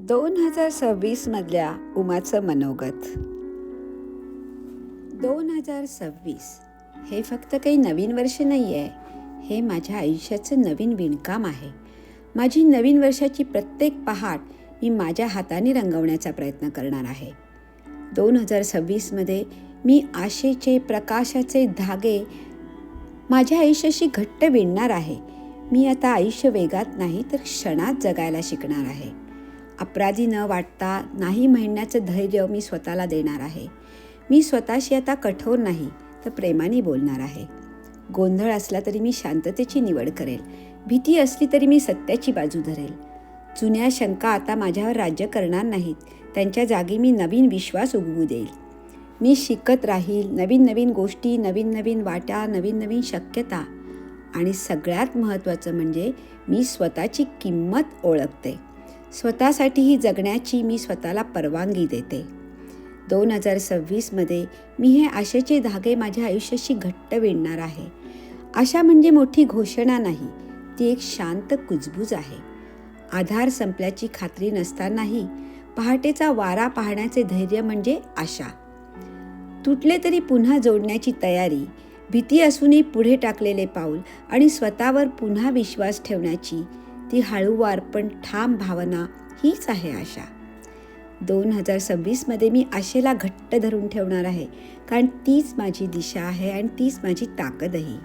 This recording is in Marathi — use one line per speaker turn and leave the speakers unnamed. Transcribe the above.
2026मधल्या उमाचं मनोगत. 2026 हे फक्त काही नवीन वर्ष नाही आहे, हे माझ्या आयुष्याचं नवीन विणकाम आहे. माझी नवीन वर्षाची प्रत्येक पहाट मी माझ्या हाताने रंगवण्याचा प्रयत्न करणार आहे. 2026मध्ये मी आशेचे, प्रकाशाचे धागे माझ्या आयुष्याशी घट्ट विणणार आहे. मी आता आयुष्य वेगात नाही तर क्षणात जगायला शिकणार आहे. अपराधी न वाटता नाही म्हणण्याचं धैर्य मी स्वतःला देणार आहे. मी स्वतःशी आता कठोर नाही तर प्रेमाने बोलणार आहे. गोंधळ असला तरी मी शांततेची निवड करेल. भीती असली तरी मी सत्याची बाजू धरेल. जुन्या शंका आता माझ्यावर राज्य करणार नाहीत. त्यांच्या जागी मी नवीन विश्वास उगवू देईल. मी शिकत राहील. नवीन नवीन गोष्टी, नवीन नवीन वाटा, नवीन नवीन शक्यता. आणि सगळ्यात महत्त्वाचं म्हणजे मी स्वतःची किंमत ओळखते. स्वतःसाठीही जगण्याची मी स्वतःला परवानगी देते. 2026मध्ये मी हे आशेचे धागे माझ्या आयुष्याशी घट्ट विणणार आहे. आशा म्हणजे मोठी घोषणा नाही, ती एक शांत कुजबूज आहे. आधार संपल्याची खात्री नसतानाही पहाटेचा वारा पाहण्याचे धैर्य म्हणजे आशा. तुटले तरी पुन्हा जोडण्याची तयारी, भीती असूनही पुढे टाकलेले पाऊल आणि स्वतःवर पुन्हा विश्वास ठेवण्याची ती हळूवार पण ठाम भावना, हीच आहे आशा. 2026मध्ये मी आशेला घट्ट धरून ठेवणार आहे, कारण तीच माझी दिशा आहे आणि तीच माझी ताकदही.